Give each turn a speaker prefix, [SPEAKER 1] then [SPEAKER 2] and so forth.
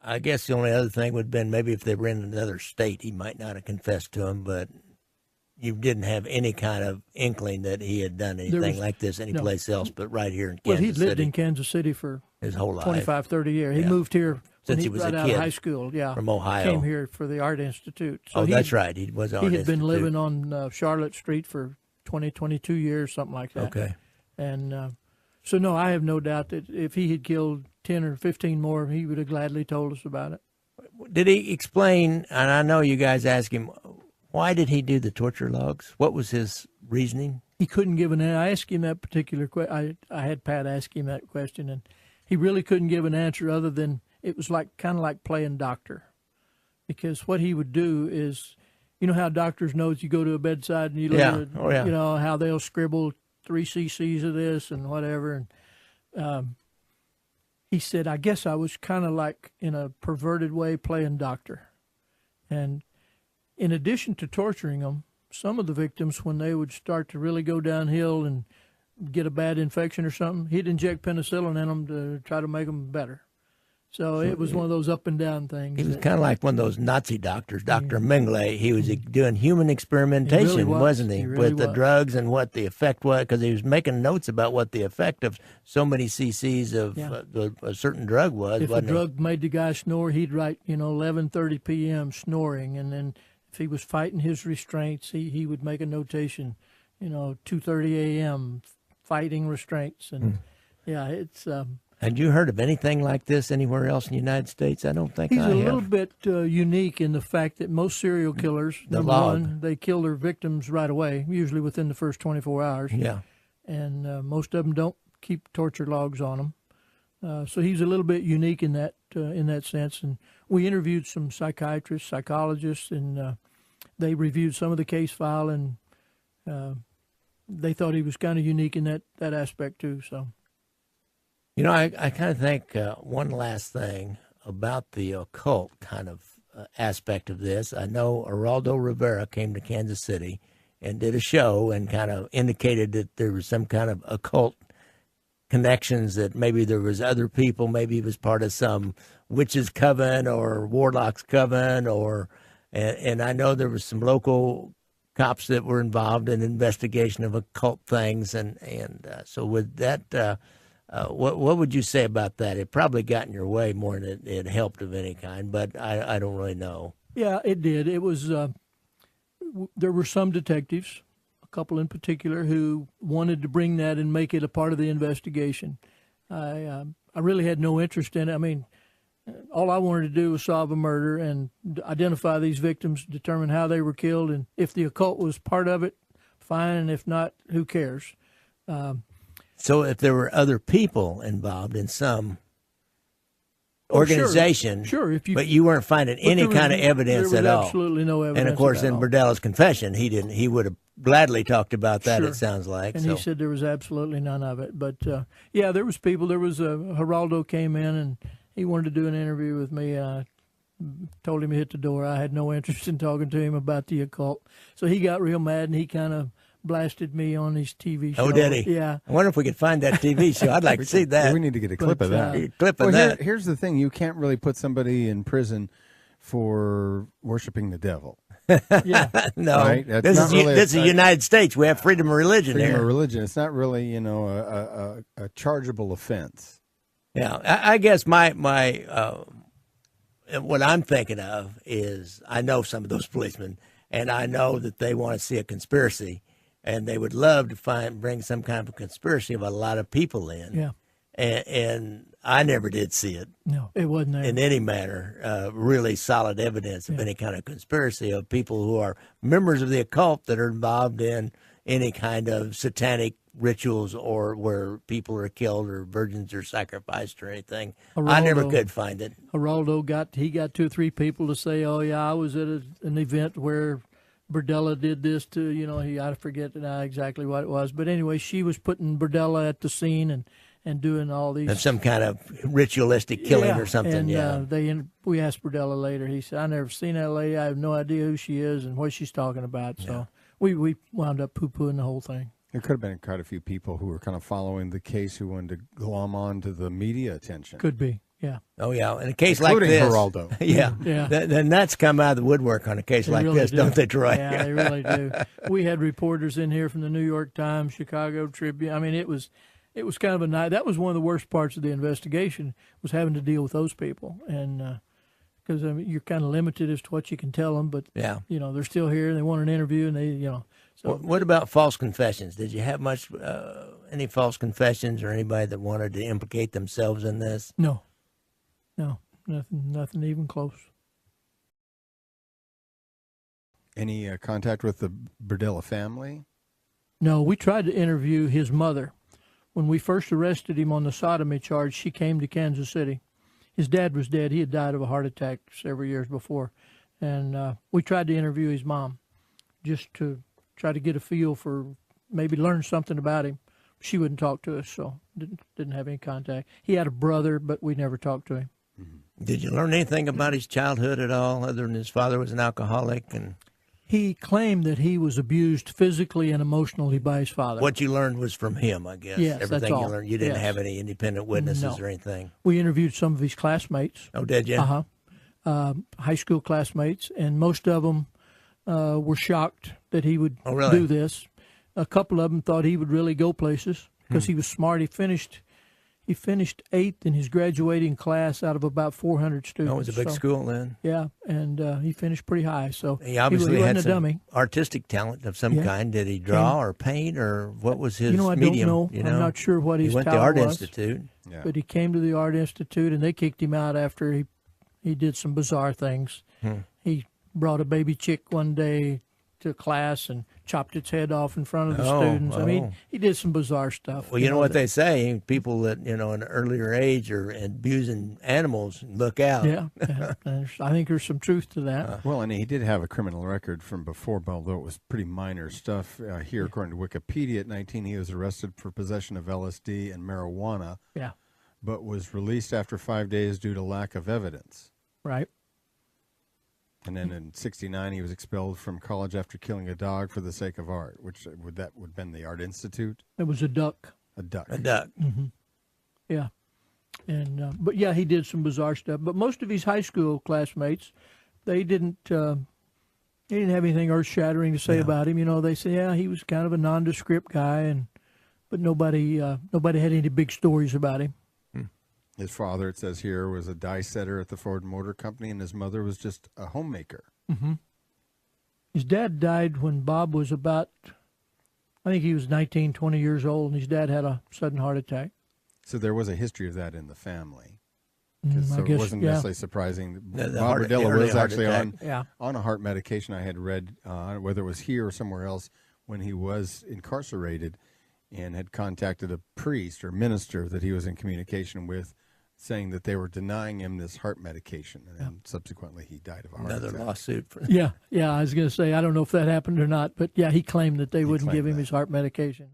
[SPEAKER 1] I guess the only other thing would have been maybe if they were in another state, he might not have confessed to him, but you didn't have any kind of inkling that he had done anything like this anyplace else but right here in Kansas City.
[SPEAKER 2] Well, he'd lived in Kansas City for
[SPEAKER 1] his whole life.
[SPEAKER 2] 25, 30 years. He moved here
[SPEAKER 1] since he was
[SPEAKER 2] right
[SPEAKER 1] a
[SPEAKER 2] out
[SPEAKER 1] kid
[SPEAKER 2] of high school. Yeah,
[SPEAKER 1] from Ohio.
[SPEAKER 2] Came here for the Art Institute. So
[SPEAKER 1] that's right. He was on.
[SPEAKER 2] He had been living on Charlotte Street for 22 years, something like that.
[SPEAKER 1] Okay.
[SPEAKER 2] And so, no, I have no doubt that if he had killed 10 or 15 more, he would have gladly told us about it.
[SPEAKER 1] Did he explain, and I know you guys asked him, why did he do the torture logs? What was his reasoning?
[SPEAKER 2] He couldn't give an answer. I asked him that particular question. I had Pat ask him that question, and he really couldn't give an answer other than it was kind of like playing doctor. Because what he would do is, you know how doctors notes you go to a bedside and you look at, you know, how they'll scribble 3 cc's of this and whatever. And he said, I guess I was kind of like, in a perverted way, playing doctor. And in addition to torturing them, some of the victims, when they would start to really go downhill and get a bad infection or something, he'd inject penicillin in them to try to make them better. So it was one of those up and down things.
[SPEAKER 1] He was kind of like one of those Nazi doctors, Dr. Mengele. He was doing human experimentation, wasn't he? With the drugs and what the effect was, because he was making notes about what the effect of so many cc's of a certain drug was.
[SPEAKER 2] If a drug made the guy snore, he'd write, 11:30 p.m. snoring, and then if he was fighting his restraints, he would make a notation, 2:30 a.m. fighting restraints, and it's.
[SPEAKER 1] Had you heard of anything like this anywhere else in the United States? I don't think
[SPEAKER 2] He's
[SPEAKER 1] I have.
[SPEAKER 2] He's a little bit unique in the fact that most serial killers, number one, they kill their victims right away, usually within the first 24 hours.
[SPEAKER 1] Yeah.
[SPEAKER 2] And most of them don't keep torture logs on them. So he's a little bit unique in that sense. And we interviewed some psychiatrists, psychologists, and they reviewed some of the case file, and they thought he was kind of unique in that aspect too. So.
[SPEAKER 1] I kind of think one last thing about the occult kind of aspect of this. I know Geraldo Rivera came to Kansas City and did a show and kind of indicated that there was some kind of occult connections, that maybe there was other people, maybe he was part of some witches' coven or warlocks' coven, and I know there was some local cops that were involved in investigation of occult things, and so with that. What would you say about that? It probably got in your way more than it helped of any kind, but I don't really know.
[SPEAKER 2] Yeah, it did. It was there were some detectives, a couple in particular, who wanted to bring that and make it a part of the investigation. I really had no interest in it. I mean, all I wanted to do was solve a murder and identify these victims, determine how they were killed, and if the occult was part of it, fine, and if not, who cares?
[SPEAKER 1] So if there were other people involved in some organization,
[SPEAKER 2] sure.
[SPEAKER 1] But you weren't finding any kind of evidence at all.
[SPEAKER 2] Absolutely no evidence.
[SPEAKER 1] And of course, in Berdella's confession, he would have gladly talked about that.
[SPEAKER 2] Sure.
[SPEAKER 1] It sounds like,
[SPEAKER 2] and he said there was absolutely none of it. But there was people. There was Geraldo came in and he wanted to do an interview with me. I told him to hit the door. I had no interest in talking to him about the occult, so he got real mad and he kind of blasted me on his TV show.
[SPEAKER 1] Oh, did he?
[SPEAKER 2] Yeah.
[SPEAKER 1] I wonder if we could find that TV show. I'd like to see that.
[SPEAKER 3] We need to get a clip of that. Here's the thing. You can't really put somebody in prison for worshiping the devil.
[SPEAKER 2] Yeah.
[SPEAKER 1] No.
[SPEAKER 3] Right?
[SPEAKER 1] This is the United States. We have freedom of religion here.
[SPEAKER 3] Freedom of religion. It's not really, a chargeable offense.
[SPEAKER 1] Yeah. I guess my what I'm thinking of is I know some of those policemen, and I know that they want to see a conspiracy. And they would love to bring some kind of a conspiracy of a lot of people in.
[SPEAKER 2] Yeah.
[SPEAKER 1] And I never did see it.
[SPEAKER 2] No, it wasn't there.
[SPEAKER 1] In any manner, really solid evidence of any kind of conspiracy of people who are members of the occult that are involved in any kind of satanic rituals or where people are killed or virgins are sacrificed or anything. I never could find it.
[SPEAKER 2] Geraldo got 2 or 3 people to say, oh, yeah, I was at an event where Berdella did this to, I forget now exactly what it was. But anyway, she was putting Berdella at the scene and doing all these.
[SPEAKER 1] Of some kind of ritualistic killing or something,
[SPEAKER 2] and we asked Berdella later. He said, I never seen that lady. I have no idea who she is and what she's talking about. So we wound up poo-pooing the whole thing.
[SPEAKER 3] There could have been quite a few people who were kind of following the case who wanted to glom on to the media attention.
[SPEAKER 2] Could be. Yeah.
[SPEAKER 1] Oh, yeah. In a case
[SPEAKER 3] including
[SPEAKER 1] like this.
[SPEAKER 3] Geraldo.
[SPEAKER 1] Yeah.
[SPEAKER 2] Yeah.
[SPEAKER 1] The nuts come out of the woodwork on a case
[SPEAKER 2] They
[SPEAKER 1] like
[SPEAKER 2] really
[SPEAKER 1] this,
[SPEAKER 2] do.
[SPEAKER 1] don't they, Troy?
[SPEAKER 2] Yeah, they really do. We had reporters in here from the New York Times, Chicago Tribune. I mean, it was kind of a night. That was one of the worst parts of the investigation, was having to deal with those people. And because I mean, you're kind of limited as to what you can tell them, but
[SPEAKER 1] Yeah.
[SPEAKER 2] they're still here and they want an interview, and they So
[SPEAKER 1] What about false confessions? Did you have much any false confessions or anybody that wanted to implicate themselves in this?
[SPEAKER 2] No, nothing even close.
[SPEAKER 3] Any contact with the Berdella family?
[SPEAKER 2] No, we tried to interview his mother. When we first arrested him on the sodomy charge, she came to Kansas City. His dad was dead. He had died of a heart attack several years before. And we tried to interview his mom just to try to get a feel for, maybe learn something about him. She wouldn't talk to us, so didn't have any contact. He had a brother, but we never talked to him.
[SPEAKER 1] Did you learn anything about his childhood at all, other than his father was an alcoholic? And
[SPEAKER 2] he claimed that he was abused physically and emotionally by his father.
[SPEAKER 1] What you learned was from him, I guess.
[SPEAKER 2] Yes,
[SPEAKER 1] everything
[SPEAKER 2] that's all.
[SPEAKER 1] you learned. You didn't
[SPEAKER 2] Yes.
[SPEAKER 1] have any independent witnesses
[SPEAKER 2] No.
[SPEAKER 1] or anything.
[SPEAKER 2] We interviewed some of his classmates.
[SPEAKER 1] Oh, did you?
[SPEAKER 2] High school classmates, and most of them were shocked that he would
[SPEAKER 1] really?
[SPEAKER 2] do this. A couple of them thought he would really go places because he was smart. He finished 8th in his graduating class out of about 400 students.
[SPEAKER 1] That was a big school then.
[SPEAKER 2] Yeah, and he finished pretty high. So
[SPEAKER 1] He obviously
[SPEAKER 2] he wasn't
[SPEAKER 1] had
[SPEAKER 2] a
[SPEAKER 1] some
[SPEAKER 2] dummy.
[SPEAKER 1] artistic talent of some
[SPEAKER 2] Yeah.
[SPEAKER 1] kind. Did he draw or paint, or what was his
[SPEAKER 2] I
[SPEAKER 1] medium?
[SPEAKER 2] don't know. I'm not sure what his
[SPEAKER 1] He went to
[SPEAKER 2] talent
[SPEAKER 1] Art
[SPEAKER 2] was.
[SPEAKER 1] Institute.
[SPEAKER 3] Yeah.
[SPEAKER 2] But he came to the Art Institute, and they kicked him out after he did some bizarre things. He brought a baby chick one day to class and chopped its head off in front of the students. I mean, he did some bizarre stuff.
[SPEAKER 1] Well, you know what they say: people that in an earlier age are abusing animals, look out.
[SPEAKER 2] Yeah, I think there's some truth to that.
[SPEAKER 3] Well, and he did have a criminal record from before, although it was pretty minor stuff. Here, according to Wikipedia, at 19, he was arrested for possession of LSD and marijuana,
[SPEAKER 2] Yeah,
[SPEAKER 3] but was released after 5 days due to lack of evidence.
[SPEAKER 2] right.
[SPEAKER 3] And then in 69, he was expelled from college after killing a dog for the sake of art, which would have been the Art Institute?
[SPEAKER 2] It was a duck.
[SPEAKER 3] A duck.
[SPEAKER 1] A duck.
[SPEAKER 2] Yeah, and but yeah, he did some bizarre stuff. But most of his high school classmates, they didn't have anything earth-shattering to say about him. They say, yeah, he was kind of a nondescript guy, but nobody had any big stories about him.
[SPEAKER 3] His father, it says here, was a die setter at the Ford Motor Company, and his mother was just a homemaker.
[SPEAKER 2] Mm-hmm. His dad died when Bob was about, I think he was 19, 20 years old, and his dad had a sudden heart attack.
[SPEAKER 3] So there was a history of that in the family.
[SPEAKER 2] I
[SPEAKER 3] So
[SPEAKER 2] guess,
[SPEAKER 3] it wasn't
[SPEAKER 2] yeah.
[SPEAKER 3] necessarily surprising.
[SPEAKER 1] The
[SPEAKER 3] Bob Berdella was
[SPEAKER 1] heart
[SPEAKER 3] actually
[SPEAKER 1] attack.
[SPEAKER 3] on a heart medication. I had read, whether it was here or somewhere else, when he was incarcerated and had contacted a priest or minister that he was in communication with, saying that they were denying him this heart medication, and then subsequently he died of a heart
[SPEAKER 1] Another
[SPEAKER 3] attack.
[SPEAKER 1] lawsuit. For
[SPEAKER 2] Yeah, I was going to say, I don't know if that happened or not, but yeah, he claimed that they wouldn't
[SPEAKER 3] claimed
[SPEAKER 2] give him
[SPEAKER 3] that.
[SPEAKER 2] his heart medication.